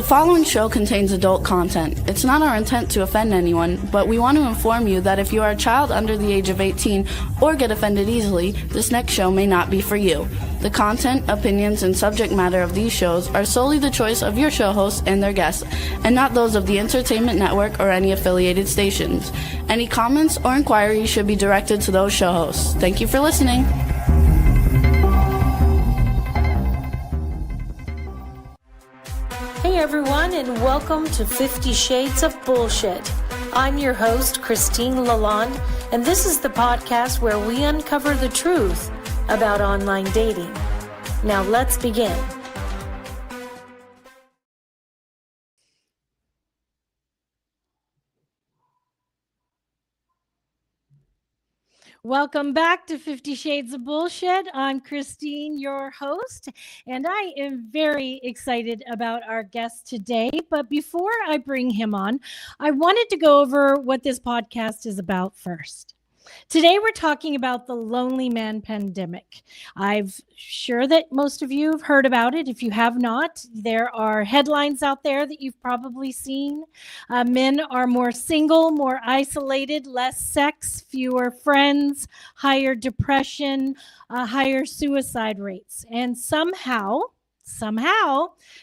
The following show contains adult content. It's not our intent to offend anyone, but we want to inform you that if you are a child under the age of 18 or get offended easily, this next show may not be for you. The content, opinions, and subject matter of these shows are solely the choice of your show hosts and their guests, and not those of the Entertainment Network or any affiliated stations. Any comments or inquiries should be directed to those show hosts. Thank you for listening. Hey everyone, and welcome to 50 Shades of Bullshit. I'm your host, Christine Lalonde, and this is the podcast where we uncover the truth about online dating. Now let's begin. Welcome back to 50 Shades of Bullshit. I'm Christine, your host, and I am very excited about our guest today. But before I bring him on, I wanted to go over what this podcast is about first. Today, we're talking about the Loneyman Pandemic. I'm sure that most of you have heard about it. If you have not, there are headlines out there that you've probably seen. Men are more single, more isolated, less sex, fewer friends, higher depression, higher suicide rates. And somehow,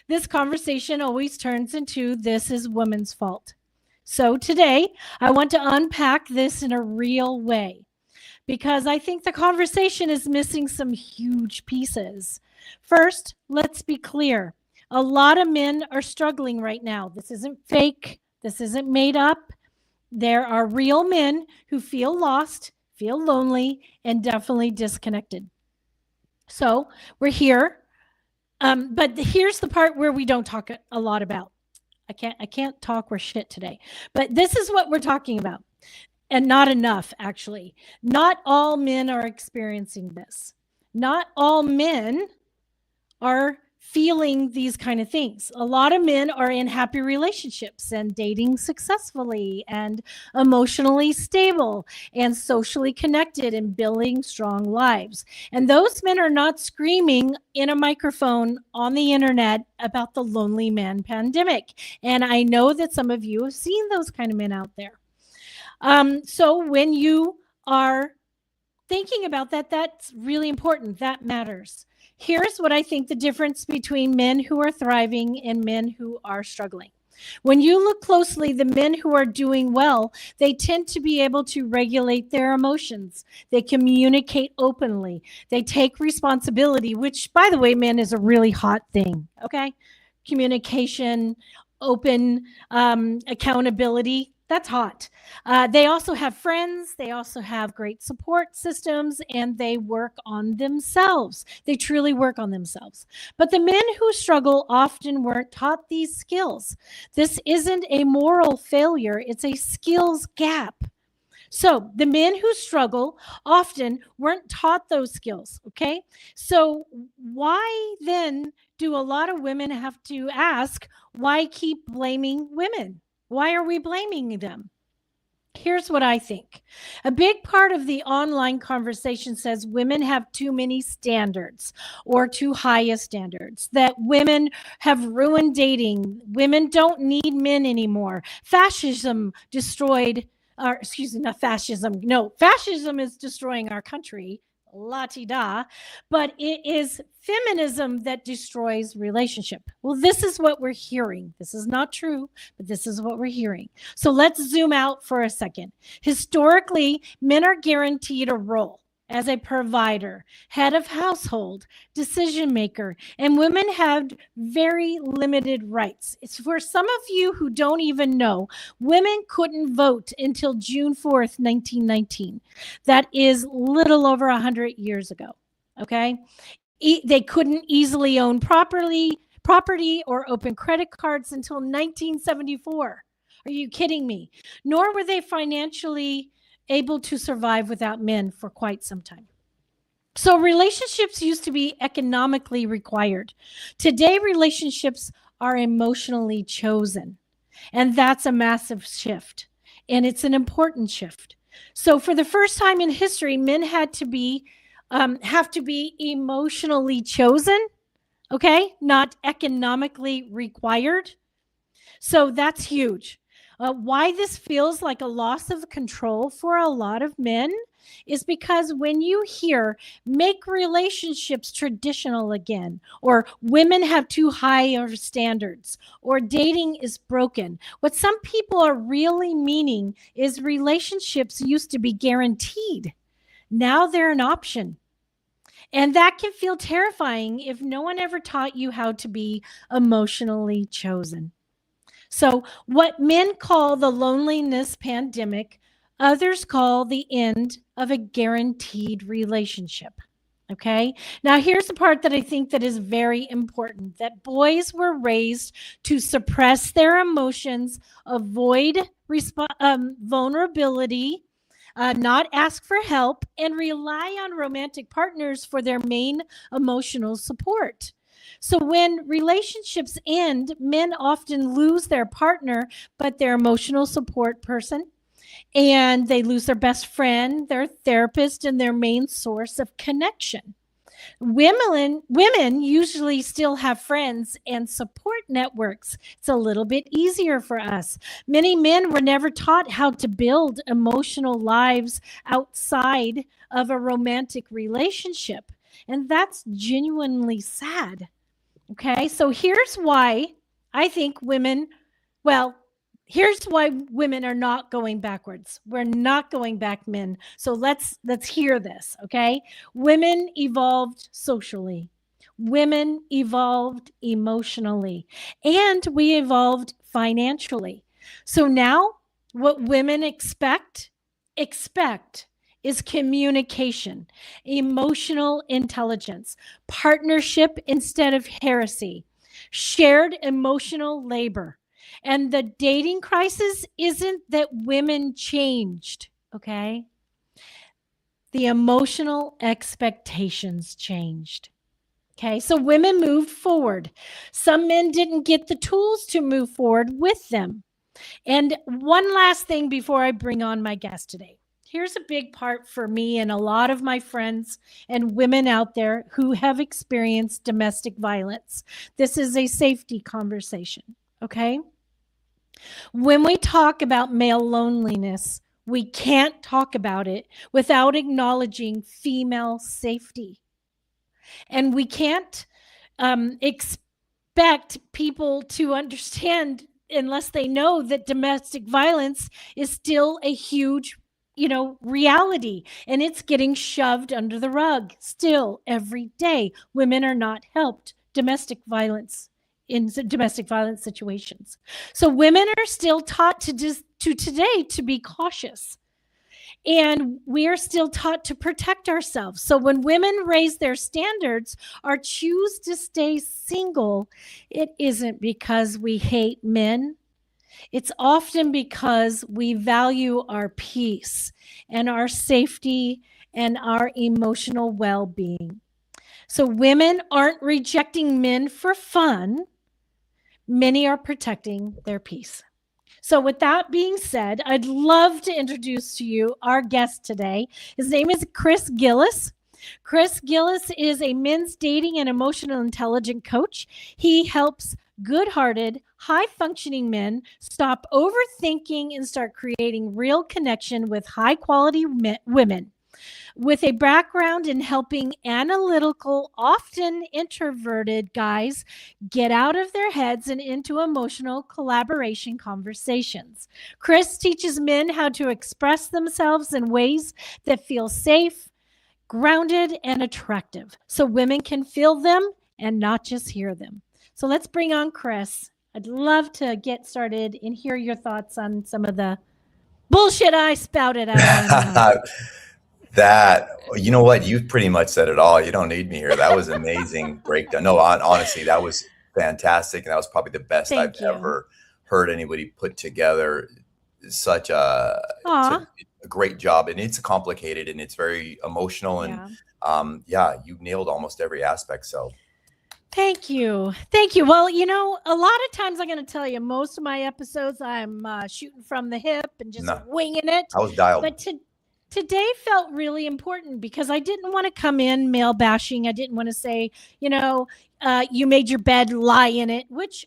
this conversation always turns into this is women's fault. So today, I want to unpack this in a real way because I think the conversation is missing some huge pieces. First, let's be clear. A lot of men are struggling right now. This isn't fake. This isn't made up. There are real men who feel lost, feel lonely, and definitely disconnected. So we're here. But here's the part where we don't talk a lot about. I can't talk worth shit today, but this is what we're talking about, and not enough, actually. Not all men are experiencing this. Not all men are feeling these kind of things. A lot of men are in happy relationships and dating successfully and emotionally stable and socially connected and building strong lives. And those men are not screaming in a microphone on the internet about the Loneyman Pandemic. And I know that some of you have seen those kind of men out there. So when you are thinking about that, that's really important. That matters. Here's what I think the difference between men who are thriving and men who are struggling. When you look closely, the men who are doing well, they tend to be able to regulate their emotions. They communicate openly. They take responsibility, which, by the way, men, is a really hot thing, okay? Communication, open accountability. That's hot. They also have friends. They also have great support systems, and they work on themselves. They truly work on themselves. But the men who struggle often weren't taught these skills. This isn't a moral failure. It's a skills gap. So the men who struggle often weren't taught those skills, okay? So why then do a lot of women have to ask, why keep blaming women? Why are we blaming them? Here's what I think. A big part of the online conversation says women have too many standards or too high a standards, that women have ruined dating. Women don't need men anymore. Fascism destroyed, not fascism. No, fascism is destroying our country. La-ti-da, but it is feminism that destroys relationship. Well, this is what we're hearing. This is not true, but this is what we're hearing. So let's zoom out for a second. Historically, men are guaranteed a role as a provider, head of household, decision maker, and women have very limited rights. It's for some of you who don't even know, women couldn't vote until June 4th, 1919. That is little over 100 years ago, okay? They couldn't easily own property or open credit cards until 1974. Are you kidding me? Nor were they financially able to survive without men for quite some time. So relationships used to be economically required. Today, relationships are emotionally chosen. And that's a massive shift. And it's an important shift. So for the first time in history, men have to be emotionally chosen, okay? Not economically required. So that's huge. Why this feels like a loss of control for a lot of men is because when you hear make relationships traditional again, or women have too high of standards, or dating is broken, what some people are really meaning is relationships used to be guaranteed. Now they're an option. And that can feel terrifying if no one ever taught you how to be emotionally chosen. So, what men call the loneliness pandemic, others call the end of a guaranteed relationship. Okay. Now, here's the part that I think that is very important, that boys were raised to suppress their emotions, avoid vulnerability, not ask for help, and rely on romantic partners for their main emotional support. So when relationships end, men often lose their partner, but their emotional support person, and they lose their best friend, their therapist, and their main source of connection. Women usually still have friends and support networks. It's a little bit easier for us. Many men were never taught how to build emotional lives outside of a romantic relationship. And that's genuinely sad. Okay, so here's why I think here's why women are not going backwards. We're not going back, men. So let's hear this, okay? Women evolved socially. Women evolved emotionally, and we evolved financially. So now what women expect is communication, emotional intelligence, partnership instead of heresy, shared emotional labor. And the dating crisis isn't that women changed, okay? The emotional expectations changed. Okay, so women moved forward. Some men didn't get the tools to move forward with them. And one last thing before I bring on my guest today. Here's a big part for me and a lot of my friends and women out there who have experienced domestic violence. This is a safety conversation, okay? When we talk about male loneliness, we can't talk about it without acknowledging female safety. And we can't expect people to understand unless they know that domestic violence is still a huge, reality, and it's getting shoved under the rug still every day. Women are not helped in domestic violence situations. So women are still taught to today to be cautious. And we are still taught to protect ourselves. So when women raise their standards or choose to stay single, it isn't because we hate men. It's often because we value our peace and our safety and our emotional well-being. So women aren't rejecting men for fun. Many are protecting their peace. So with that being said, I'd love to introduce to you our guest today. His name is Chris Gillis. Chris Gillis is a men's dating and emotional intelligence coach. He helps good-hearted, high-functioning men stop overthinking and start creating real connection with high-quality women. With a background in helping analytical, often introverted guys get out of their heads and into emotional collaboration conversations. Chris teaches men how to express themselves in ways that feel safe, grounded, and attractive, so women can feel them and not just hear them. So let's bring on Chris. I'd love to get started and hear your thoughts on some of the bullshit I spouted out. That, you know what? You pretty much said it all. You don't need me here. That was amazing breakdown. No, honestly, that was fantastic. And that was probably the best I've ever heard anybody put together. Such a great job. And it's complicated and it's very emotional. And you nailed almost every aspect. So Thank you. Thank you. Well, a lot of times I'm going to tell you, most of my episodes, I'm shooting from the hip and just winging it. I was dialed. But today felt really important because I didn't want to come in male bashing. I didn't want to say, you made your bed, lie in it, which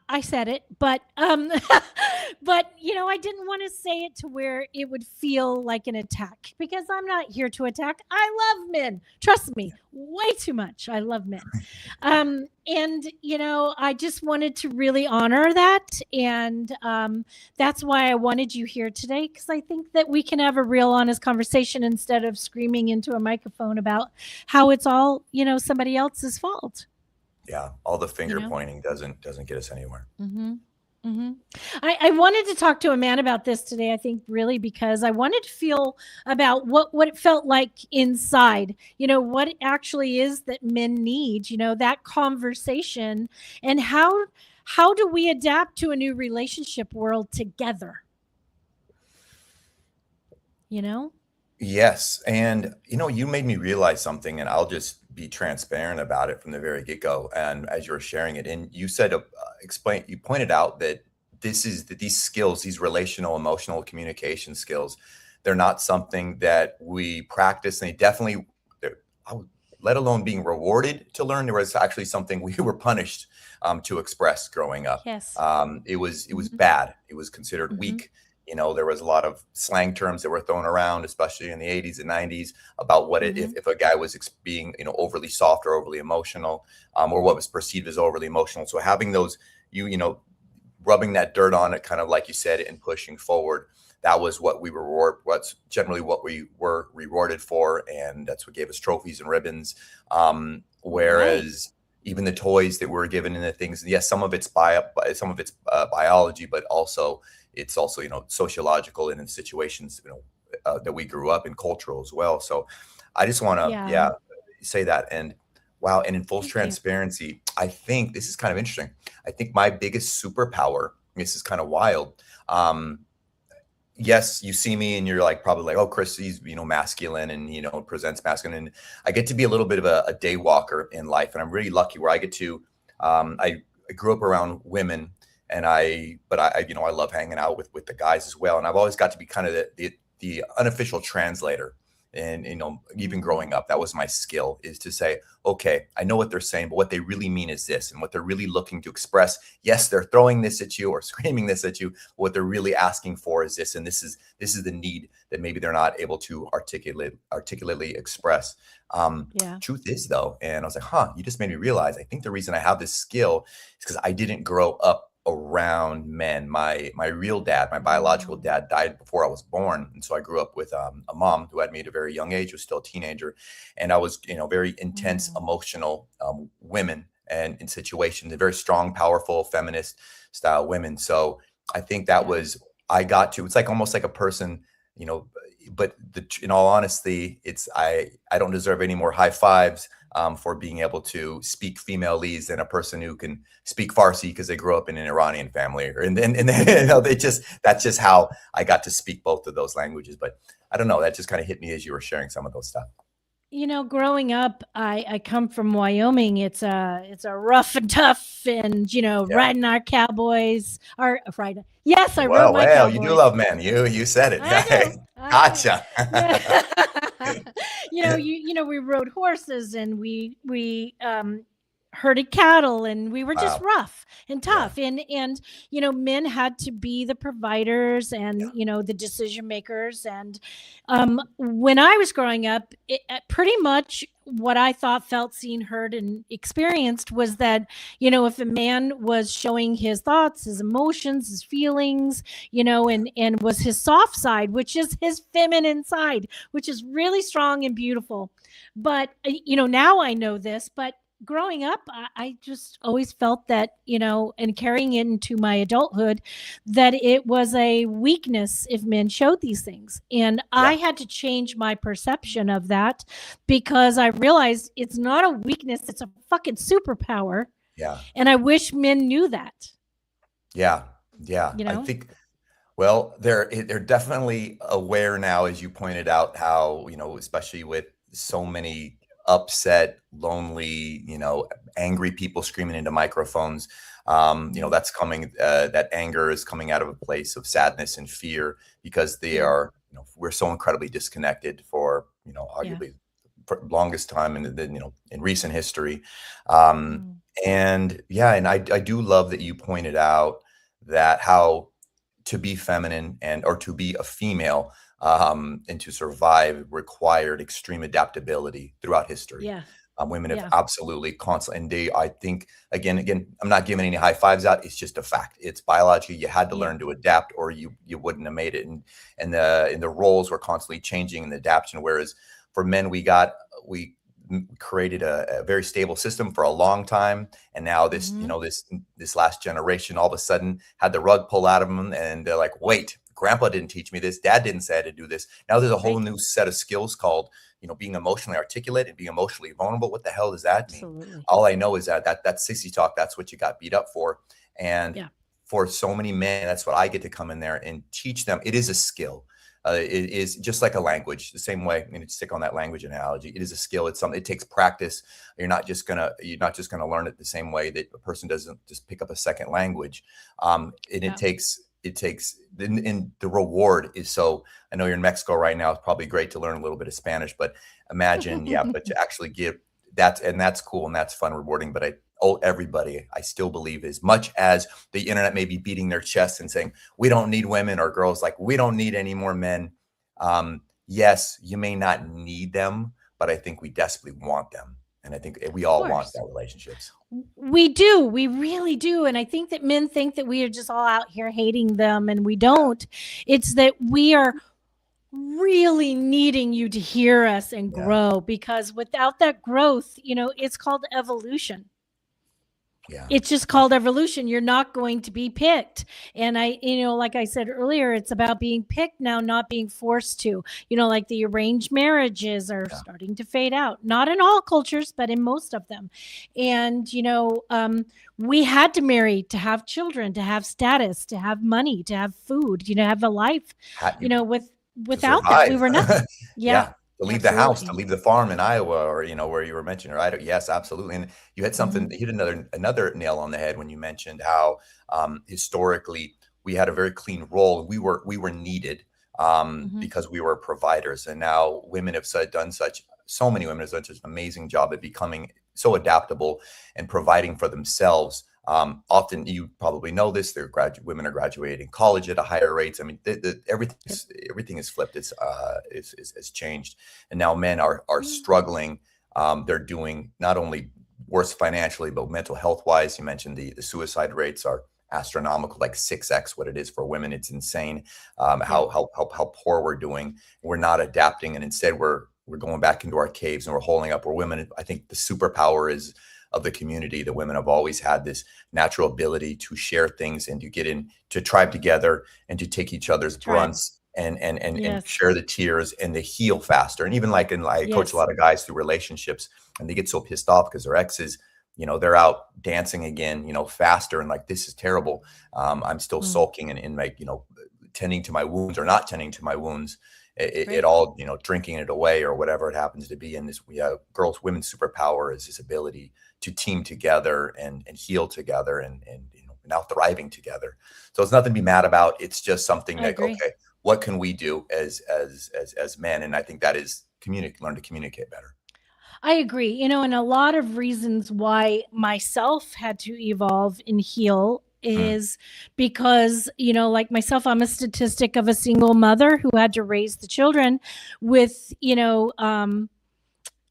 I said it, but but I didn't want to say it to where it would feel like an attack, because I'm not here to attack. I love men. Trust me, way too much. I love men. And I just wanted to really honor that, and that's why I wanted you here today, because I think that we can have a real honest conversation instead of screaming into a microphone about how it's all somebody else's fault. Yeah, all the finger pointing doesn't get us anywhere. Mm-hmm. Mm-hmm. I wanted to talk to a man about this today, I think, really, because I wanted to feel about what it felt like inside, what it actually is that men need, that conversation, and how do we adapt to a new relationship world together? Yes. And, you made me realize something, and I'll just be transparent about it from the very get-go. And as you were sharing it, and you said, you pointed out that these skills, these relational, emotional communication skills, they're not something that we practice. And let alone being rewarded to learn. There was actually something we were punished to express growing up. Yes. It was bad. It was considered weak. There was a lot of slang terms that were thrown around, especially in the 80s and 90s, about what if a guy was being, overly soft or overly emotional, or what was perceived as overly emotional. So having those, rubbing that dirt on it, kind of like you said, and pushing forward, that was what we what's generally what we were rewarded for. And that's what gave us trophies and ribbons. Whereas even the toys that were given and the things, yes, some of it's biology, but it's also sociological and in situations that we grew up in, cultural as well. So I just want to say that. And wow, and in full transparency, I think this is kind of interesting. I think my biggest superpower, this is kind of wild. Yes, you see me and you're probably like, oh, Chris, he's masculine and presents masculine. And I get to be a little bit of a day walker in life, and I'm really lucky where I get to. I grew up around women. And I love hanging out with the guys as well. And I've always got to be kind of the unofficial translator. And, even growing up, that was my skill, is to say, okay, I know what they're saying, but what they really mean is this, and what they're really looking to express. Yes, they're throwing this at you or screaming this at you. What they're really asking for is this. And this is the need that maybe they're not able to articulately express. Truth is, though, and I was like, you just made me realize, I think the reason I have this skill is because I didn't grow up around men. My real dad, my biological dad, died before I was born. And so I grew up with a mom who had me at a very young age, was still a teenager. And I was, very intense, emotional women, and in situations, very strong, powerful, feminist style women. So I think that was, it's like almost like a person, but in all honesty, I don't deserve any more high fives for being able to speak female leads than a person who can speak Farsi because they grew up in an Iranian family, that's just how I got to speak both of those languages. But I don't know, that just kind of hit me as you were sharing some of those stuff. Growing up, I come from Wyoming. It's a rough and tough, and riding our cowboys. Riding. Yes, I rode my cowboys. You do love men. You said it. Gotcha. We rode horses, and we herded cattle, and we were just rough and tough. And men had to be the providers and the decision makers. And when I was growing up, pretty much what I thought, felt, seen, heard, and experienced was that if a man was showing his thoughts, his emotions, his feelings, and was his soft side, which is his feminine side, which is really strong and beautiful. But now I know this, but growing up, I just always felt that, and carrying it into my adulthood, that it was a weakness if men showed these things. And I had to change my perception of that, because I realized it's not a weakness, it's a fucking superpower. Yeah. And I wish men knew that. Yeah. Yeah. I think, well, they're definitely aware now, as you pointed out, how, especially with so many upset, lonely, angry people screaming into microphones. That's coming, that anger is coming out of a place of sadness and fear, because they are, we're so incredibly disconnected for, arguably for longest time in recent history. And yeah, and I do love that you pointed out that how to be feminine and or to be a female and to survive required extreme adaptability throughout history. Yeah. Women have Yeah. absolutely constantly, and I think again, I'm not giving any high fives out. It's just a fact. It's biology. You had to Yeah. learn to adapt, or you wouldn't have made it. And the roles were constantly changing in the adaptation. Whereas for men, we created a very stable system for a long time, and now this this last generation all of a sudden had the rug pulled out of them, and they're like, wait, grandpa didn't teach me this, dad didn't say I had to do this. Now there's a whole new set of skills called being emotionally articulate and being emotionally vulnerable. What the hell does that mean? Absolutely. All I know is that's sissy talk. That's what you got beat up for. And for so many men, that's what I get to come in there and teach them. It is a skill. It is just like a language, the same way. I mean, to stick on that language analogy, it is a skill. It's something. It takes practice. You're not just gonna learn it the same way that a person doesn't just pick up a second language. It takes. And the reward is so. I know you're in Mexico right now. It's probably great to learn a little bit of Spanish, but imagine, but to actually give that's cool and that's fun, rewarding. But everybody, I still believe, as much as the internet may be beating their chests and saying we don't need women, or girls like we don't need any more men. Yes, you may not need them, but I think we desperately want them, and I think we all want that relationships. We do, we really do. And I think that men think that we are just all out here hating them, and we don't. It's that we are really needing you to hear us and grow, because without that growth, it's called evolution. It's just called evolution. You're not going to be picked. And like I said earlier, it's about being picked now, not being forced to. Like the arranged marriages are starting to fade out. Not in all cultures, but in most of them. And, we had to marry to have children, to have status, to have money, to have food, have a life. Without that, we were nothing. To leave the house, to leave the farm in Iowa, or where you were mentioning, right? Yes, absolutely. And you had something, you hit another nail on the head when you mentioned how historically we had a very clean role. We were needed because we were providers, and now women have done so many women have done such an amazing job at becoming so adaptable and providing for themselves. Often, you probably know this, women are graduating college at a higher rates. I mean, everything is flipped. It's changed. And now men are struggling. They're doing not only worse financially, but mental health wise. You mentioned the suicide rates are astronomical, like 6x what it is for women. It's insane how poor we're doing. We're not adapting. And instead we're going back into our caves and we're holding up. We're women. I think the superpower is of the community. The women have always had this natural ability to share things and to get in, to tribe together and to take each other's grunts and share the tears and they heal faster. And even I coach a lot of guys through relationships, and they get so pissed off because their exes, they're out dancing again, faster. And like, this is terrible. I'm still sulking and tending to my wounds or not tending to my wounds. It all, drinking it away or whatever it happens to be. And this, women's superpower is this ability to team together and heal together and now thriving together. So it's nothing to be mad about. It's just something that, okay, what can we do as men? And I think that is learn to communicate better. I agree. And a lot of reasons why myself had to evolve and heal is because, like myself, I'm a statistic of a single mother who had to raise the children with,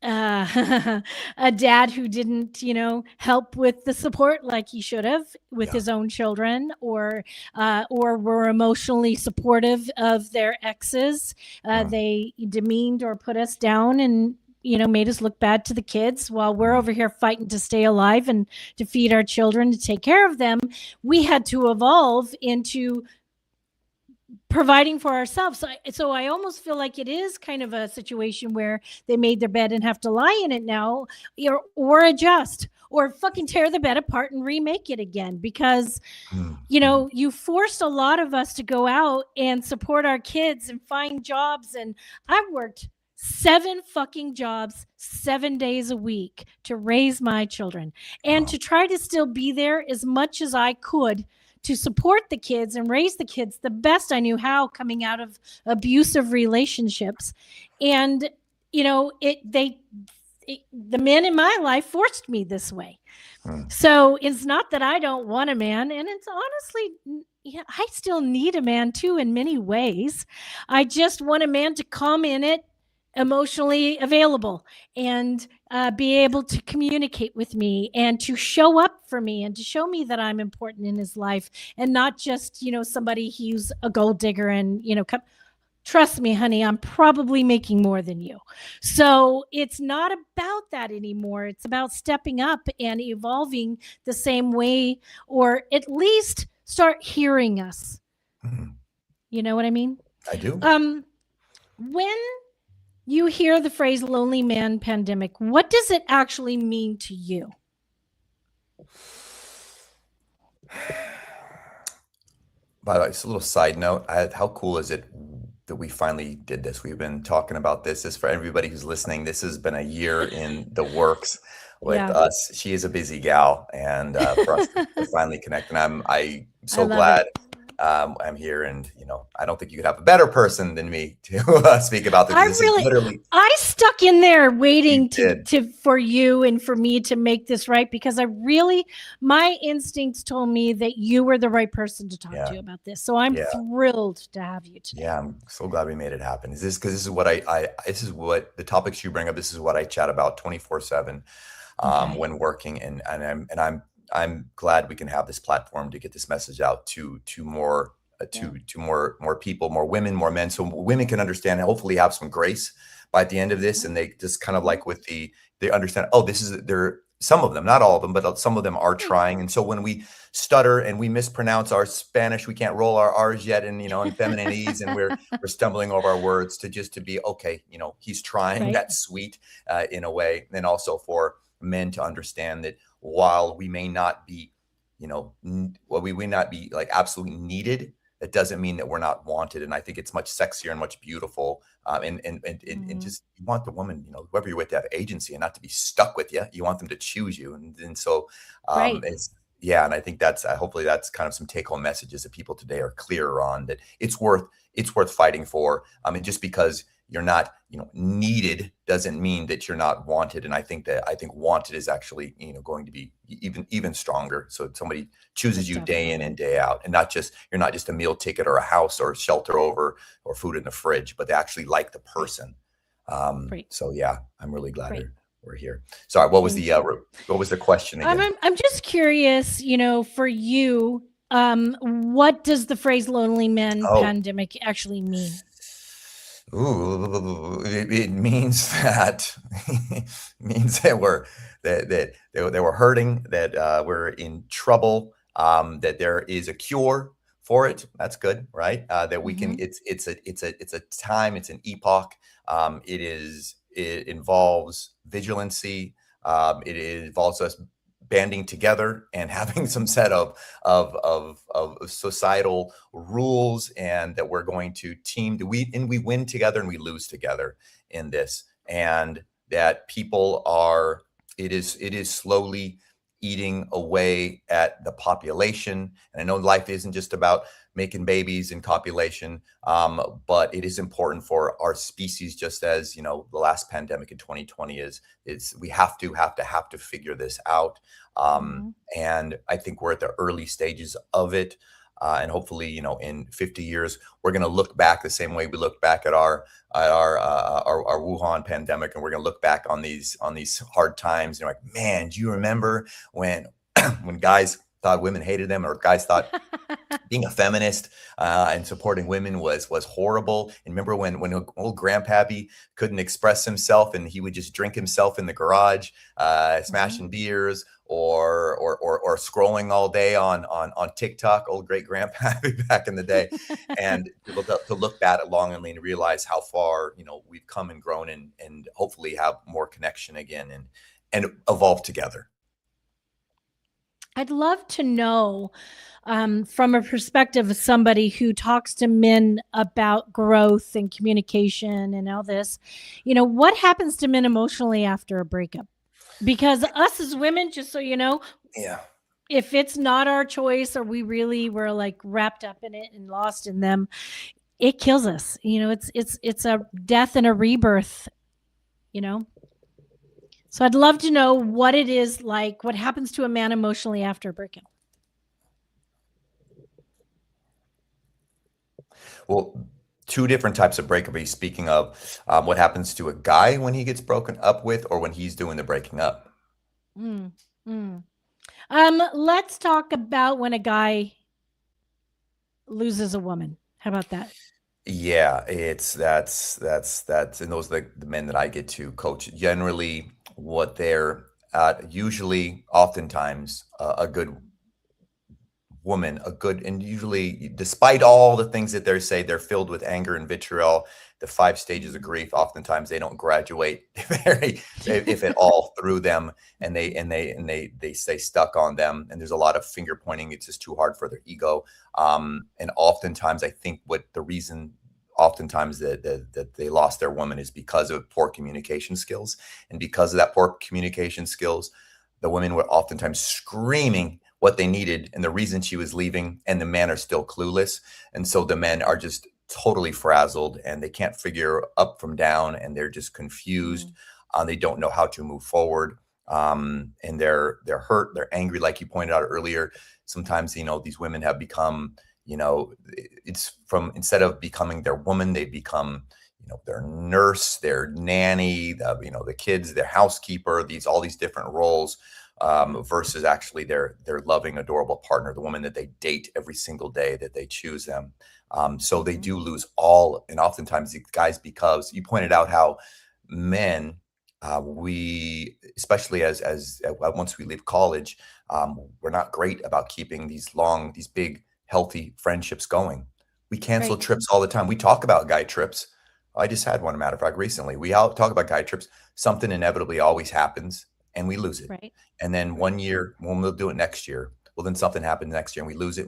a dad who didn't, help with the support like he should have with his own children, or were emotionally supportive of their exes. They demeaned or put us down and made us look bad to the kids while we're over here fighting to stay alive and to feed our children, to take care of them. We had to evolve into providing for ourselves. So I almost feel like it is kind of a situation where they made their bed and have to lie in it now, or adjust, or fucking tear the bed apart and remake it again. Because, you forced a lot of us to go out and support our kids and find jobs. And I worked 7 fucking jobs, 7 days a week to raise my children and to try to still be there as much as I could to support the kids and raise the kids the best I knew how, coming out of abusive relationships. And, the men in my life forced me this way. Hmm. So it's not that I don't want a man. And it's honestly, yeah, I still need a man too in many ways. I just want a man to come in it emotionally available and be able to communicate with me and to show up for me and to show me that I'm important in his life, and not just, somebody who's a gold digger and, trust me, honey, I'm probably making more than you. So it's not about that anymore. It's about stepping up and evolving the same way, or at least start hearing us. Mhm. You know what I mean? I do. When you hear the phrase lonely man pandemic, what does it actually mean to you? By the way, just a little side note, how cool is it that we finally did this? We've been talking about this. This for everybody who's listening. This has been a year in the works with Yeah. us. She is a busy gal, and for us to finally connect. And I'm so love glad it. I'm here. And I don't think you could have a better person than me to speak about this. This is literally. I stuck in there waiting You did. for you and for me to make this right, because my instincts told me that you were the right person to talk Yeah. to about this. So I'm Yeah. thrilled to have you today. Yeah, I'm so glad we made it happen. Is this because this is what this is what the topics you bring up. This is what I chat about 24/7 Okay. when working, and I'm glad we can have this platform to get this message out to more to more people, more women, more men, so women can understand and hopefully have some grace by the end of this, and they just kind of like they understand. Oh, this is they're some of them, not all of them, but some of them are trying. And so when we stutter and we mispronounce our Spanish, we can't roll our R's yet, and and feminine E's, and we're stumbling over our words to be okay. He's trying. Right. That's sweet in a way, and also for men to understand that while we may not be, we may not be like absolutely needed, that doesn't mean that we're not wanted. And I think it's much sexier and much beautiful. And just you want the woman, whoever you're with, to have agency and not to be stuck with you. You want them to choose you. And so Right. and I think that's hopefully that's kind of some take home messages that people today are clearer on, that it's worth fighting for. And just because you're not, needed doesn't mean that you're not wanted. And I think wanted is actually, going to be even stronger. So somebody chooses you day in and day out, and you're not just a meal ticket or a house or shelter over or food in the fridge, but they actually like the person. Right. So yeah, I'm really glad we're here. Sorry, what was the question again? I'm just curious, for you, what does the phrase lonely man pandemic actually mean? Ooh, it means that they were hurting, that we're in trouble, that there is a cure for it. That's good, right? That we can. It's a time. It's an epoch. It involves vigilancy. It involves us banding together and having some set of societal rules, and that we're going to team. We win together and we lose together in this, and that it is slowly eating away at the population. And I know life isn't just about making babies and copulation, but it is important for our species, just as the last pandemic in 2020 is we have to figure this out. And I think we're at the early stages of it. And hopefully, in 50 years, we're going to look back the same way we look back at our Wuhan pandemic, and we're going to look back on these hard times. And like, man, do you remember when when guys thought women hated them, or guys thought being a feminist and supporting women was horrible? And remember when old Grandpappy couldn't express himself and he would just drink himself in the garage, smashing beers or scrolling all day on TikTok, old great Grandpappy back in the day. And to look back at longingly and realize how far we've come and grown, and hopefully have more connection again and evolve together. I'd love to know, from a perspective of somebody who talks to men about growth and communication and all this, what happens to men emotionally after a breakup? Because us as women, just so you know, if it's not our choice, or we really were like wrapped up in it and lost in them, it kills us. It's a death and a rebirth. So I'd love to know what it is like, what happens to a man emotionally after a breakup. Well, two different types of breakup. Are you speaking of what happens to a guy when he gets broken up with, or when he's doing the breaking up? Mm, mm. Let's talk about when a guy loses a woman. How about that? Yeah, that's and those are the men that I get to coach. Generally, what they're usually, oftentimes, a good woman, a good, and usually, despite all the things that they say, they're filled with anger and vitriol. The 5 stages of grief, oftentimes they don't graduate very, if at all, through them, and they stay stuck on them. And there's a lot of finger pointing. It's just too hard for their ego. And oftentimes, I think what the reason, oftentimes, that they lost their woman is because of poor communication skills, and because of that poor communication skills, the women were oftentimes screaming what they needed and the reason she was leaving, and the men are still clueless. And so the men are just totally frazzled, and they can't figure up from down, and they're just confused. They don't know how to move forward. And they're hurt, they're angry, like you pointed out earlier. Sometimes, these women have become, it's from, instead of becoming their woman, they become, their nurse, their nanny, the kids, their housekeeper, all these different roles, versus actually their loving, adorable partner, the woman that they date every single day, that they choose them. So they do lose all, and oftentimes the guys, because you pointed out how men, we, especially as once we leave college, we're not great about keeping these big, healthy friendships going. We cancel trips all the time. We talk about guy trips. I just had one, a matter of fact, recently. We all talk about guy trips. Something inevitably always happens, and we lose it. And then one year, when we'll do it next year, well, then something happens next year, and we lose it,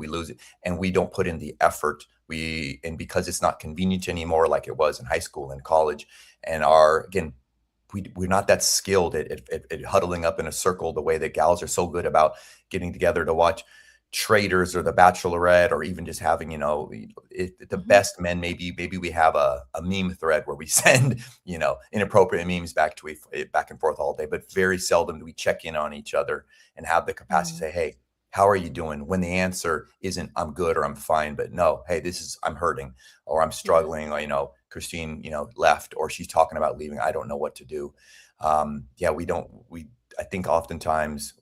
and we don't put in the effort. And because it's not convenient anymore, like it was in high school and college, and we're not that skilled at huddling up in a circle the way that gals are so good about getting together to watch Traders or The Bachelorette, or even just having, the best men, maybe we have a meme thread where we send, inappropriate memes back and forth all day, but very seldom do we check in on each other and have the capacity to say, hey, how are you doing? When the answer isn't I'm good or I'm fine, but no, hey, I'm hurting, or I'm struggling, or, Christine, left, or she's talking about leaving. I don't know what to do. I think oftentimes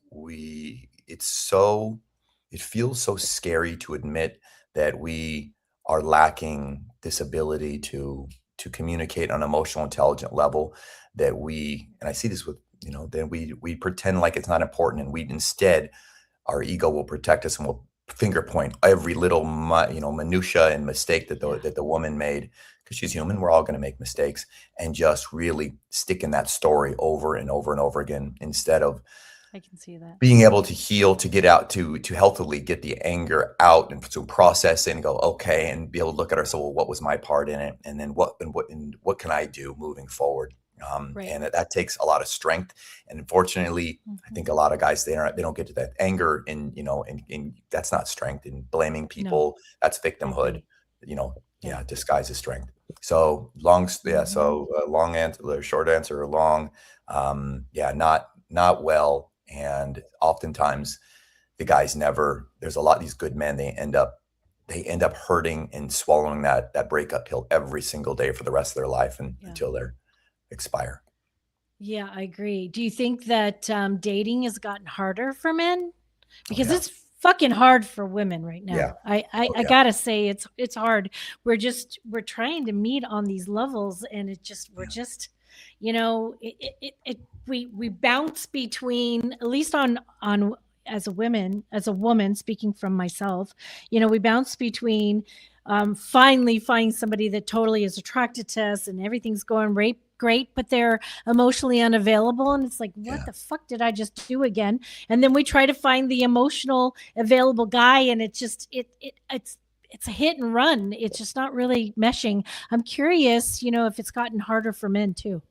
it feels so scary to admit that we are lacking this ability to communicate on an emotional, intelligent level, and I see this with, then we pretend like it's not important, and instead, our ego will protect us, and will finger point every little, minutia and mistake that the woman made, because she's human. We're all going to make mistakes, and just really stick in that story over and over and over again, instead of, I can see that, being able to heal, to get out, to healthily get the anger out, and to process it and go, okay, and be able to look at ourselves, well, what was my part in it? And then what can I do moving forward? And that takes a lot of strength. And unfortunately, I think a lot of guys, they don't get to that anger, and that's not strength, and blaming people, that's victimhood, disguised as strength. So long answer, short answer, long, not well. And oftentimes the guys there's a lot of these good men, they end up hurting and swallowing that breakup pill every single day for the rest of their life, and until they expire. Yeah, I agree. Do you think that dating has gotten harder for men? Because it's fucking hard for women right now. I gotta say, it's hard. We're trying to meet on these levels, and we bounce between, at least on as a woman, speaking from myself, we bounce between finally finding somebody that totally is attracted to us, and everything's going great, but they're emotionally unavailable, and it's like, what the fuck did I just do again? And then we try to find the emotional available guy, and it's a hit and run. It's just not really meshing. I'm curious, if it's gotten harder for men too.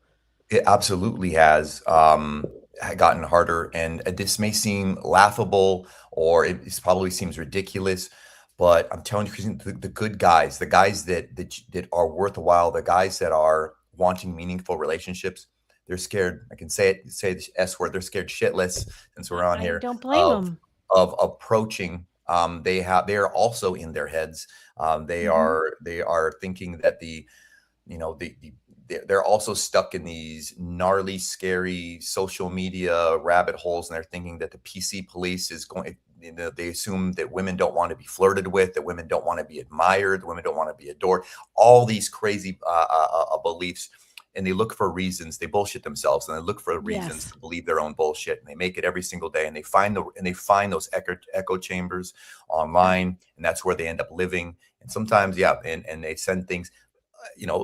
It absolutely has gotten harder, and this may seem laughable, or it probably seems ridiculous, but I'm telling you, Christine, the good guys, the guys that are worthwhile, the guys that are wanting meaningful relationships, They're scared. I can say the S word. They're scared shitless, since we're on I here, don't blame them. of approaching. They are also in their heads. They are thinking that they're also stuck in these gnarly, scary social media rabbit holes, and they're thinking that the PC police is going. They assume that women don't want to be flirted with, that women don't want to be admired, women don't want to be adored. All these crazy beliefs, and they look for reasons. They bullshit themselves, and they look for reasons to believe their own bullshit, and they make it every single day. And they find those echo chambers online, and that's where they end up living. And sometimes, and they send things.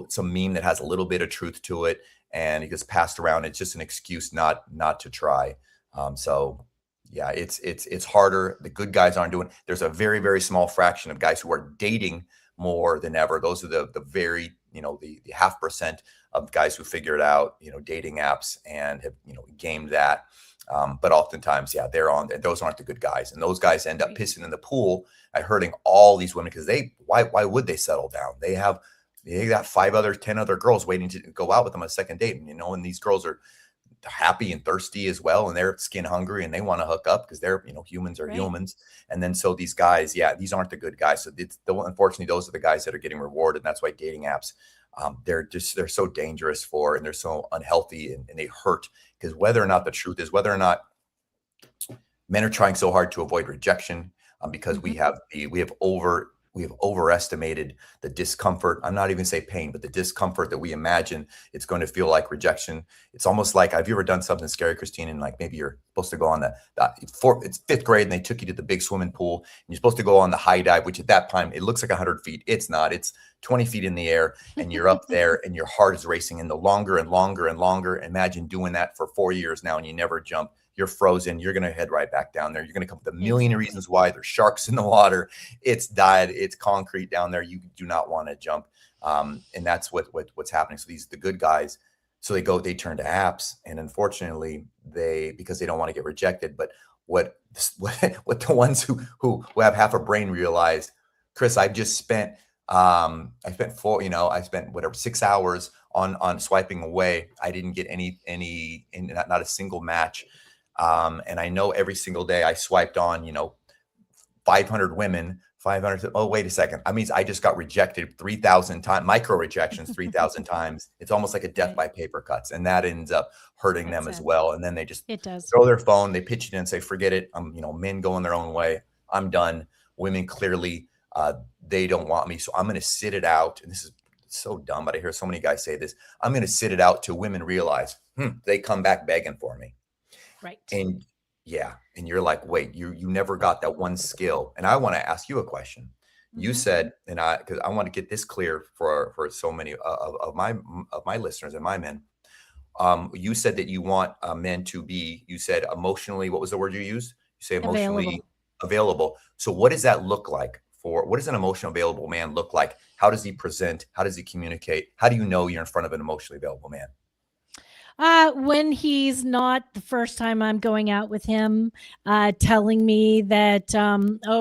Some meme that has a little bit of truth to it, and it gets passed around. It's just an excuse not to try. So yeah, it's harder. The good guys aren't doing. There's a very, very small fraction of guys who are dating more than ever. Those are the very, the 0.5% of guys who figure it out, dating apps, and have, gamed that. But oftentimes, they're on there. Those aren't the good guys. And those guys end up pissing in the pool at hurting all these women, because why would they settle down? They got 10 other girls waiting to go out with them on a second date. And, and these girls are happy and thirsty as well, and they're skin hungry, and they want to hook up because they're, humans are humans. And then so these guys, these aren't the good guys. So unfortunately, those are the guys that are getting rewarded. And that's why dating apps, they're so dangerous and they're so unhealthy, and they hurt, because whether or not the truth is, whether or not men are trying so hard to avoid rejection, because we have overestimated the discomfort. I'm not even say pain, but the discomfort that we imagine it's going to feel like rejection. It's almost like, have you ever done something scary, Christine? And like, maybe you're supposed to go on it's 5th grade, and they took you to the big swimming pool, and you're supposed to go on the high dive, which at that time, it looks like 100 feet. It's not. It's 20 feet in the air, and you're up there, and your heart is racing, and the longer and longer and longer. Imagine doing that for 4 years now, and you never jump. You're frozen. You're going to head right back down there. You're going to come up with a million reasons why. There's sharks in the water. It's died. It's concrete down there. You do not want to jump. And that's what's happening. So the good guys, so they turn to apps, and unfortunately because they don't want to get rejected. But what the ones who have half a brain realized, Chris, I've just spent, I spent whatever 6 hours on swiping away. I didn't get not a single match. And I know every single day I swiped on, 500 women, 500. Oh, wait a second. That means I just got rejected 3,000 times, micro rejections 3,000 times. It's almost like a death by paper cuts. And that ends up hurting them as well. And then they just throw their phone, they pitch it in and say, forget it. Men going their own way. I'm done. Women clearly, they don't want me. So I'm going to sit it out. And this is so dumb, but I hear so many guys say this. I'm going to sit it out till women realize, they come back begging for me. Right. And and you're like, wait, you never got that one skill. And I want to ask you a question. You said, because I want to get this clear for so many of my listeners and my men. You said that you want men to be, you said emotionally, what was the word you used? You say emotionally available. So what does that look like? What does an emotionally available man look like? How does he present? How does he communicate? How do you know you're in front of an emotionally available man? When he's not, the first time I'm going out with him, telling me that,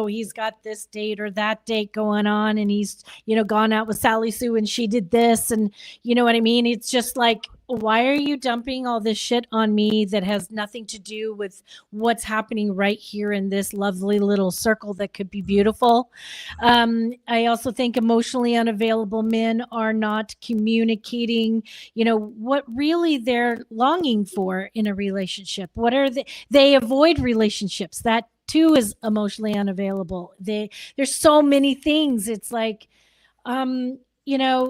he's got this date or that date going on, and he's, gone out with Sally Sue and she did this, and you know what I mean? It's just like, why are you dumping all this shit on me that has nothing to do with what's happening right here in this lovely little circle that could be beautiful? I also think emotionally unavailable men are not communicating, what really they're longing for in a relationship. What are they avoid relationships. That too is emotionally unavailable. There's so many things. It's like,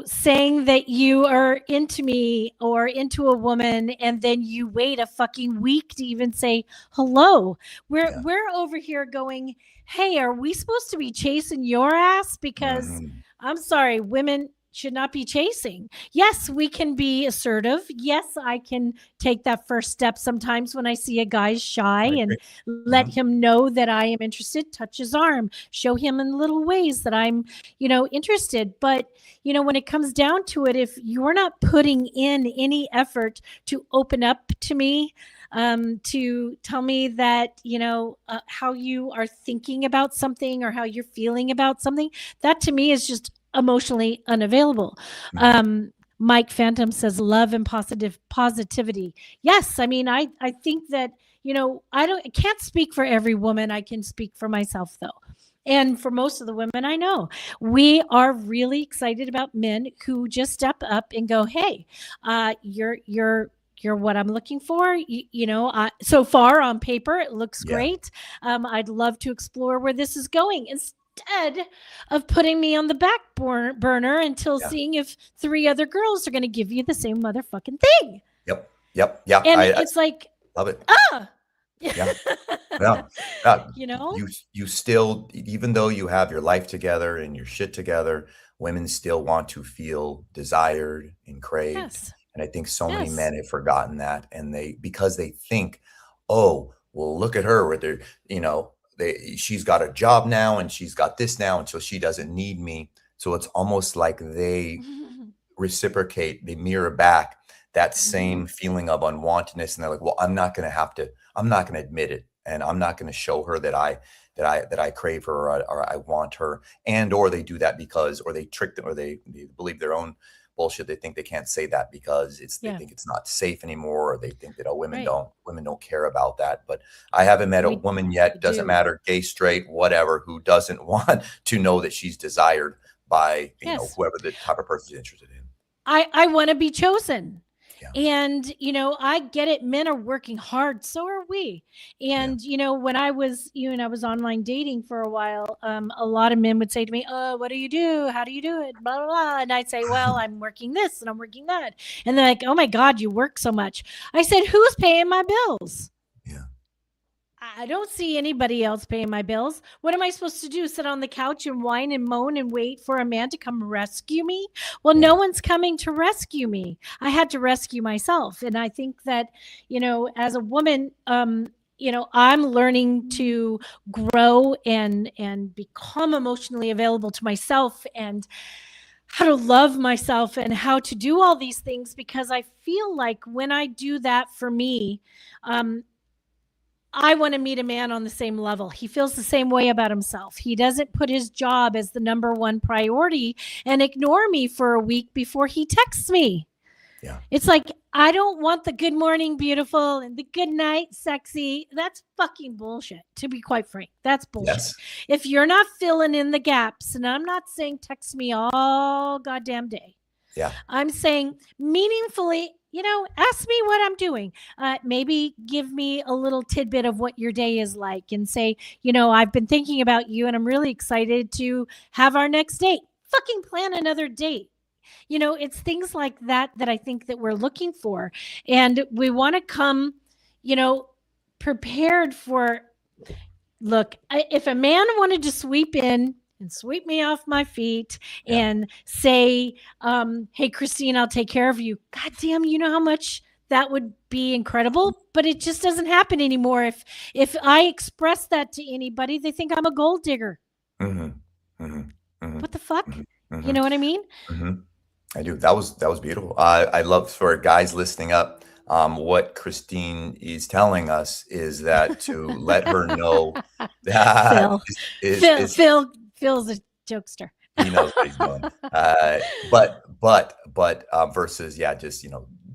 saying that you are into me or into a woman, and then you wait a fucking week to even say hello. We're over here going, hey, are we supposed to be chasing your ass? Because I'm sorry, women should not be chasing. Yes, we can be assertive. Yes, I can take that first step sometimes when I see a guy's shy and let him know that I am interested, touch his arm, show him in little ways that I'm, interested. But, when it comes down to it, if you're not putting in any effort to open up to me, to tell me that, how you are thinking about something or how you're feeling about something, that to me is just emotionally unavailable. Mike Phantom says love and positivity. Yes, I mean, I think that, I can't speak for every woman. I can speak for myself though. And for most of the women I know, we are really excited about men who just step up and go, "Hey, you're what I'm looking for." So far on paper, it looks great. I'd love to explore where this is going instead of putting me on the back burner until seeing if 3 other girls are going to give you the same motherfucking thing. Yep. Yeah. And it's like, love it. Yeah. You still, even though you have your life together and your shit together, women still want to feel desired and craved. Yes. And I think so many men have forgotten that, and because they think, oh, well, look at her, where she's got a job now and she's got this now, and so she doesn't need me. So it's almost like they reciprocate, they mirror back that same feeling of unwantedness, and they're like, well, I'm not going to admit it, and I'm not going to show her that I crave her, or I want her. And or they do that or they trick them, or they believe their own bullshit. They think they can't say that because they think it's not safe anymore, or they think that women don't care about that. But I haven't met a woman yet, doesn't matter, gay, straight, whatever, who doesn't want to know that she's desired by whoever the type of person is interested in. I want to be chosen. And, I get it. Men are working hard. So are we. And, when I was, I was online dating for a while, a lot of men would say to me, "Oh, what do you do? How do you do it? Blah, blah, blah." And I'd say, "Well, I'm working this and I'm working that." And they're like, "Oh my God, you work so much." I said, "Who's paying my bills?" Yeah. I don't see anybody else paying my bills. What am I supposed to do? Sit on the couch and whine and moan and wait for a man to come rescue me? Well, no one's coming to rescue me. I had to rescue myself. And I think that, as a woman, I'm learning to grow and become emotionally available to myself, and how to love myself and how to do all these things, because I feel like when I do that for me, I want to meet a man on the same level. He feels the same way about himself. He doesn't put his job as the number one priority and ignore me for a week before he texts me. Yeah. It's like, I don't want the good morning, beautiful, and the good night, sexy. That's fucking bullshit, to be quite frank. That's bullshit. Yes. If you're not filling in the gaps, and I'm not saying text me all goddamn day. Yeah. I'm saying meaningfully, ask me what I'm doing. Maybe give me a little tidbit of what your day is like, and say, I've been thinking about you and I'm really excited to have our next date. Fucking plan another date. It's things like that I think that we're looking for. And we want to come, prepared for, look, if a man wanted to sweep in and sweep me off my feet and say, "Hey, Christine, I'll take care of you." God damn, you know how much that would be incredible, but it just doesn't happen anymore. If I express that to anybody, they think I'm a gold digger. What the fuck? You know what I mean? I do. That was beautiful. I love, for guys listening up, what Christine is telling us is that to let her know that Phil's a jokester. He knows what he's doing. But versus, just,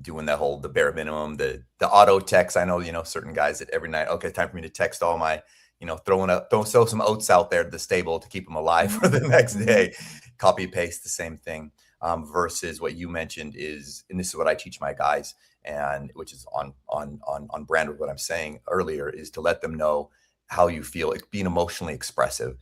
doing the bare minimum, the auto text. I know, certain guys that every night, okay, time for me to text all my, throw some oats out there to the stable to keep them alive for the next day. Copy paste the same thing. Versus what you mentioned is, and this is what I teach my guys, and which is on brand with what I'm saying earlier, is to let them know how you feel, being emotionally expressive.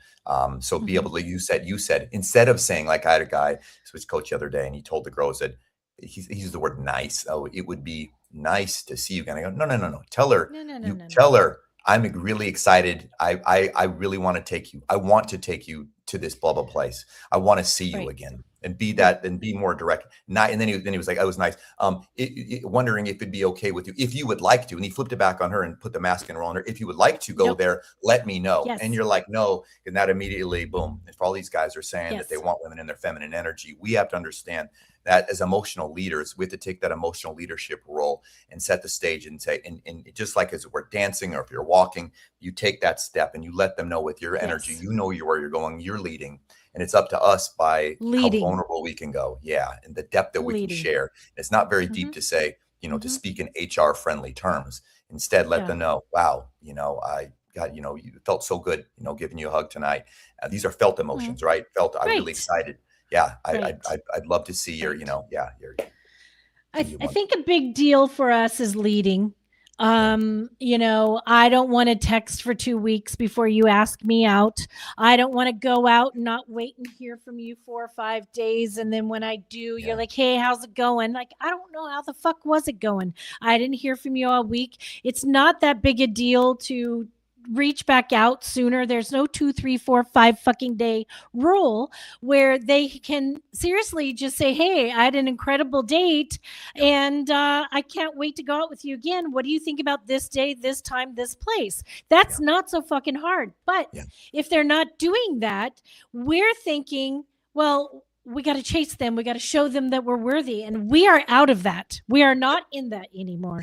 So be able to, you said, instead of saying, like, I had a guy switch coach the other day, and he told the girl, said, he used the word nice. Oh, it would be nice to see you again. I go, no. Tell her, tell her, I'm really excited. I really want to take you. I want to take you to this blah, blah place. I want to see you again. And be that, and be more direct. And then he was like, "Oh, it was nice. Wondering if it'd be okay with you, if you would like to." And he flipped it back on her and put the masculine role on her. "If you would like to go there, let me know." Yes. And you're like, "No," and that immediately, boom. If all these guys are saying that they want women in their feminine energy, we have to understand that as emotional leaders, we have to take that emotional leadership role and set the stage and say, and just like as we're dancing, or if you're walking, you take that step and you let them know with your energy, where you're going, you're leading. and it's up to us by how Leading. vulnerable we can go. Yeah. And the depth that we can Leading. share. It's not very deep to say, to speak in HR friendly terms. Instead, let them know, wow, I got, you felt so good, giving you a hug tonight. These are felt emotions, right? I'm really excited. Yeah. I'd love to see your, I think a big deal for us is leading. I don't want to text for 2 weeks before you ask me out. I don't want to go out and not wait and hear from you 4 or 5 days. And then when I do, you're like, hey, how's it going? Like, I don't know, how the fuck was it going? I didn't hear from you all week. It's not that big a deal to reach back out sooner. There's no 2, 3, 4, 5 fucking day rule where they can seriously just say, hey, I had an incredible date and I can't wait to go out with you again. What do you think about this day, this time, this place? That's not so fucking hard. But if they're not doing that, we're thinking, well, we got to chase them. We got to show them that we're worthy. And we are out of that. We are not in that anymore.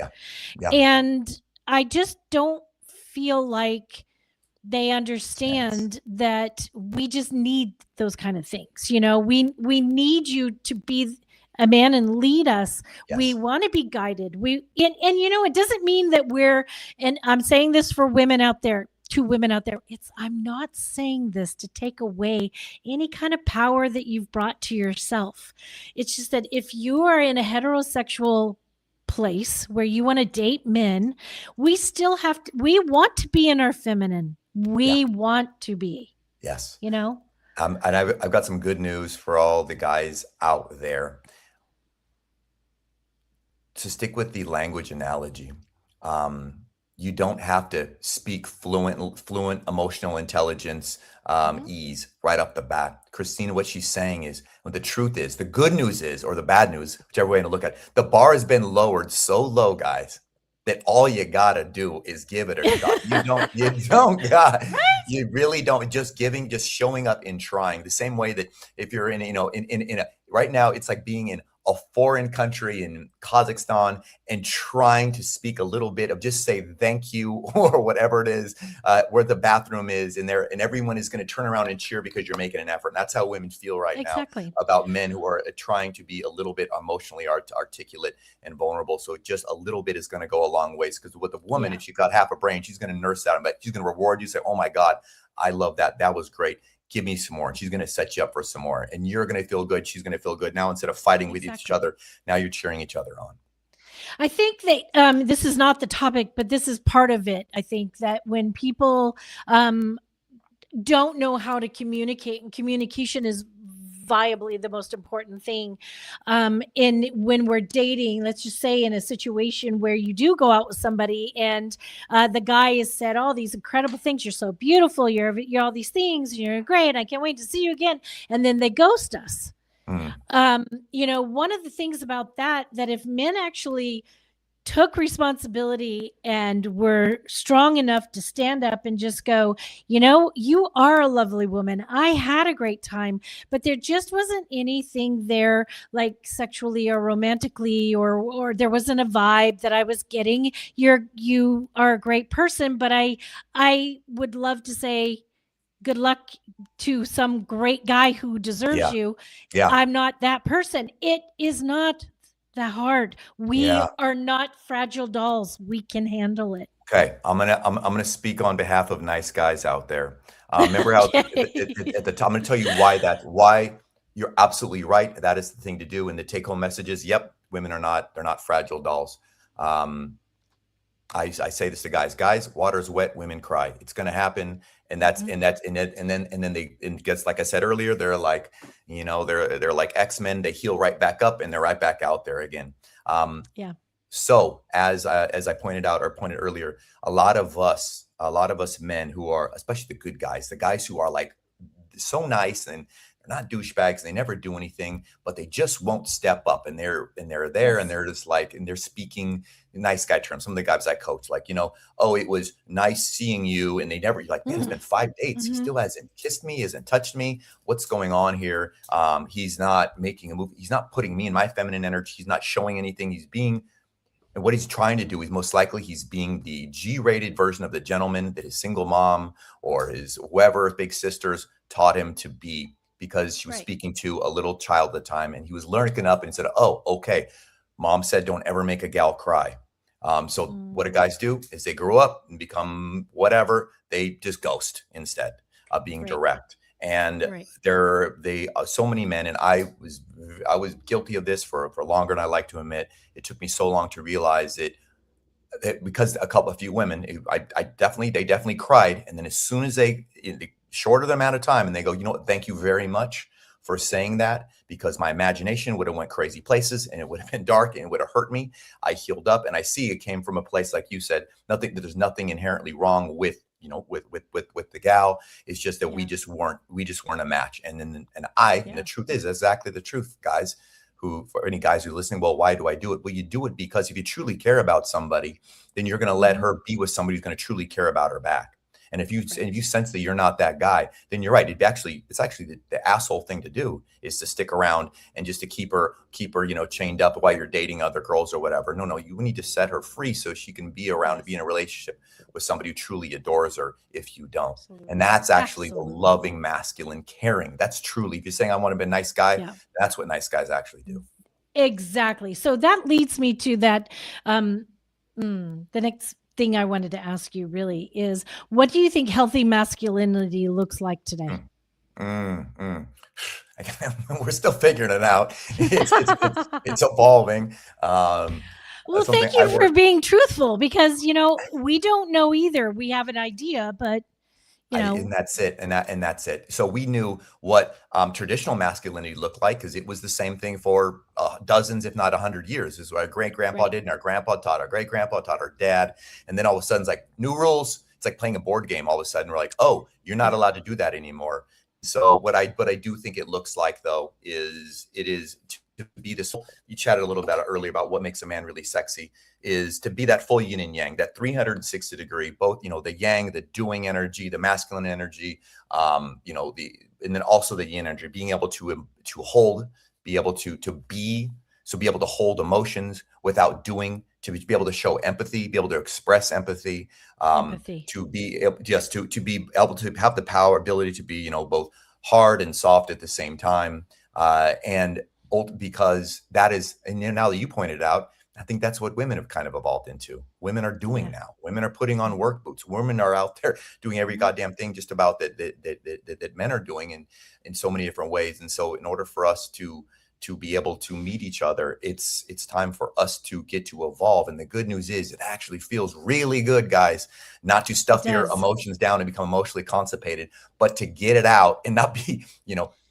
And I just don't feel like they understand that we just need those kind of things. We need you to be a man and lead us. We want to be guided. And it doesn't mean that and I'm saying this for women out there, to women out there, I'm not saying this to take away any kind of power that you've brought to yourself. It's just that if you are in a heterosexual place where you want to date men, we want to be in our feminine. We want to be. Yes. And I've got some good news for all the guys out there. To stick with the language analogy, you don't have to speak fluent emotional intelligence, ease right off the bat. Christina, what she's saying is, what the truth is, the good news is, or the bad news, whichever way to look at it, the bar has been lowered so low, guys, that all you gotta do is give it a shot. You really don't. Just giving, just showing up and trying. The same way that if you're in right now, it's like being in a foreign country in Kazakhstan and trying to speak a little bit of just say thank you or whatever it is, where the bathroom is, and everyone is going to turn around and cheer because you're making an effort. And that's how women feel right now about men who are trying to be a little bit emotionally articulate and vulnerable. So just a little bit is going to go a long ways, because with a woman, if she's got half a brain, she's going to nurse that, but she's going to reward you, say, oh my God, I love that. That was great. Give me some more. And she's going to set you up for some more. And you're going to feel good. She's going to feel good. Now, instead of fighting with each other, now you're cheering each other on. I think that this is not the topic, but this is part of it. I think that when people don't know how to communicate, and communication is viably the most important thing. When we're dating, let's just say in a situation where you do go out with somebody and the guy has said all these incredible things, you're so beautiful, you're all these things, you're great, I can't wait to see you again, and then they ghost us. One of the things about that if men actually took responsibility and were strong enough to stand up and just go, you are a lovely woman. I had a great time, but there just wasn't anything there like sexually or romantically, or there wasn't a vibe that I was getting. You are a great person, but I would love to say good luck to some great guy who deserves you. I'm not that person. It is not that hard. We are not fragile dolls. We can handle it. Okay, I'm gonna speak on behalf of nice guys out there. Remember how at the top, I'm gonna tell you why you're absolutely right. That is the thing to do. And the take home message is, yep, women they're not fragile dolls. I say this to guys, water's wet, women cry. It's gonna happen. And then it gets, like I said earlier, they're like, they're like X-Men. They heal right back up and they're right back out there again. So as I pointed earlier, a lot of us men who are, especially the good guys, the guys who are like so nice and they're not douchebags, they never do anything, but they just won't step up, and they're there and they're just like, and they're speaking nice guy terms. Some of the guys I coach, like, oh, it was nice seeing you. And they never, like, man, it's been 5 dates. He still hasn't kissed me, hasn't touched me. What's going on here? He's not making a move. He's not putting me in my feminine energy. He's not showing anything. And what he's trying to do is most likely he's being the G-rated version of the gentleman that his single mom or his whoever, big sisters taught him to be. because she was speaking to a little child at the time, and he was learning up and said, oh, okay, mom said don't ever make a gal cry. So what do guys do is they grow up and become whatever, they just ghost instead of being direct. And so many men, and I was guilty of this for longer than I like to admit. It took me so long to realize it, because a few women, they definitely cried. And then as soon as the shorter the amount of time, and they go, you know what, thank you very much for saying that, because my imagination would have went crazy places and it would have been dark and it would have hurt me. I healed up, and I see it came from a place, like you said, there's nothing inherently wrong with, with the gal. It's just that we just weren't a match. And the truth is exactly the truth, guys. For any guys who are listening, well, why do I do it? Well, you do it because if you truly care about somebody, then you're going to let her be with somebody who's going to truly care about her back. And if you sense that you're not that guy, then you're right. It's actually the asshole thing to do is to stick around and just to keep her, chained up while you're dating other girls or whatever. No, you need to set her free so she can be around and be in a relationship with somebody who truly adores her if you don't. Absolutely. And that's actually the loving, masculine, caring. That's truly, if you're saying I want to be a nice guy, that's what nice guys actually do. Exactly. So that leads me to that. The next thing I wanted to ask you really is, what do you think healthy masculinity looks like today? We're still figuring it out. It's evolving. Well, thank you for being truthful, because, we don't know either. We have an idea, but and that's it. And that's it. So we knew what traditional masculinity looked like, because it was the same thing for dozens, if not 100 years. This is what our great grandpa did, and our grandpa taught our great grandpa taught our dad. And then all of a sudden it's like new rules. It's like playing a board game. All of a sudden we're like, oh, you're not allowed to do that anymore. So what I do think it looks like, though, is to be this. You chatted a little bit earlier about what makes a man really sexy, is to be that full yin and yang, that 360 degree, both, the yang, the doing energy, the masculine energy, and then also the yin energy, being able to hold, be able to be, so be able to hold emotions without doing, to be able to show empathy, be able to express empathy, to be able to be able to have the ability to be, both hard and soft at the same time. And because that is, and now that you pointed out, I think that's what women have kind of evolved into. Women are doing now. Women are putting on work boots. Women are out there doing every goddamn thing just about that men are doing in so many different ways. And so in order for us to be able to meet each other, it's time for us to get to evolve. And the good news is it actually feels really good, guys, not to stuff your emotions down and become emotionally constipated, but to get it out and not be,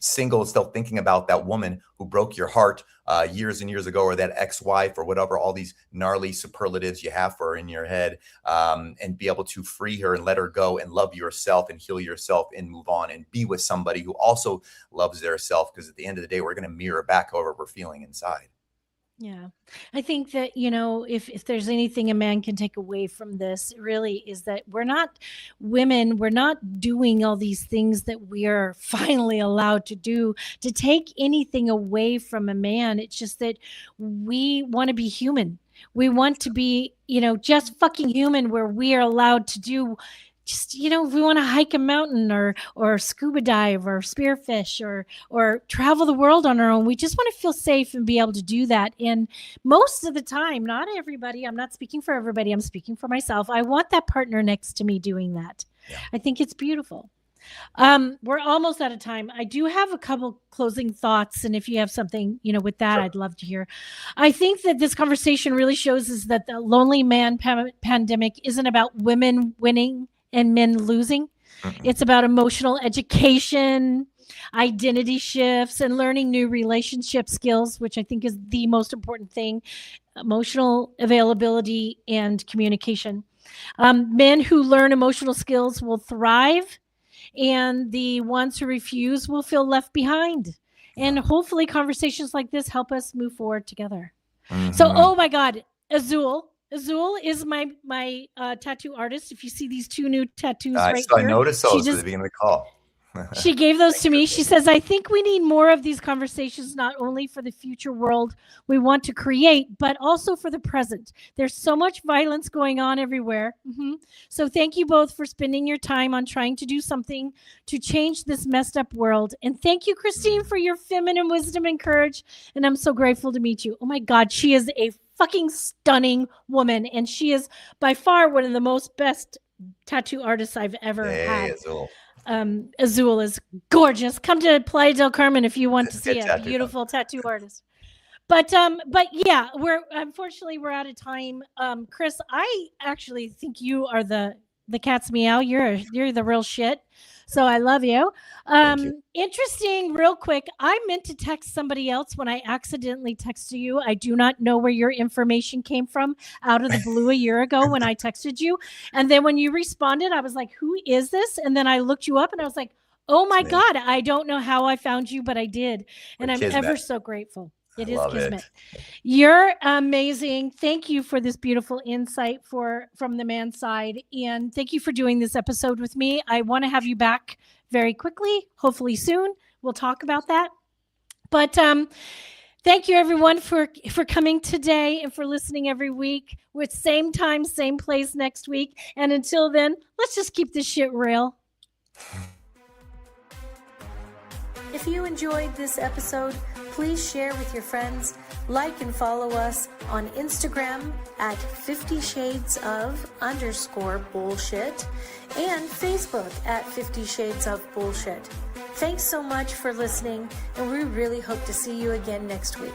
single, still thinking about that woman who broke your heart years and years ago, or that ex-wife, or whatever, all these gnarly superlatives you have for her in your head, and be able to free her and let her go and love yourself and heal yourself and move on and be with somebody who also loves their self. Because at the end of the day, we're going to mirror back over what we're feeling inside. Yeah. I think that, if there's anything a man can take away from this, really, is that we're not doing all these things that we are finally allowed to do to take anything away from a man. It's just that we want to be human. We want to be, just fucking human, where we are allowed to do just, if we want to hike a mountain or scuba dive or spearfish or travel the world on our own, we just want to feel safe and be able to do that. And most of the time, not everybody, I'm not speaking for everybody, I'm speaking for myself, I want that partner next to me doing that. Yeah. I think it's beautiful. We're almost out of time. I do have a couple closing thoughts, and if you have something, with that, sure, I'd love to hear. I think that this conversation really shows us that the Loneyman Pandemic isn't about women winning and men losing. Mm-hmm. It's about emotional education, identity shifts, and learning new relationship skills, which I think is the most important thing: emotional availability and communication. Men who learn emotional skills will thrive, and the ones who refuse will feel left behind. And hopefully conversations like this help us move forward together. Mm-hmm. So, oh my God, Azul is my tattoo artist. If you see these two new tattoos right here. I noticed those at the beginning of the call. She gave those to me. She says, I think we need more of these conversations, not only for the future world we want to create, but also for the present. There's so much violence going on everywhere. So thank you both for spending your time on trying to do something to change this messed up world. And thank you, Christine, for your feminine wisdom and courage. And I'm so grateful to meet you. Oh my God, she is a fucking stunning woman. And she is by far one of the most best tattoo artists I've ever had. Azul is gorgeous. Come to Playa del Carmen if you want to see a beautiful tattoo artist. But yeah, unfortunately we're out of time. Chris, I actually think you are the cat's meow. You're the real shit. So I love you. Interesting, real quick. I meant to text somebody else when I accidentally texted you. I do not know where your information came from out of the blue a year ago when I texted you. And then when you responded, I was like, who is this? And then I looked you up and I was like, oh my God, I don't know how I found you, but I did. And I'm ever so grateful. It is kismet. You're amazing. Thank you for this beautiful insight from the man's side. And thank you for doing this episode with me. I want to have you back very quickly, hopefully soon. We'll talk about that. But thank you, everyone, for coming today and for listening every week. With same time, same place next week. And until then, let's just keep this shit real. If you enjoyed this episode, please share with your friends, like and follow us on Instagram at 50 Shades of _bullshit and Facebook at 50 Shades of Bullshit. Thanks so much for listening, and we really hope to see you again next week.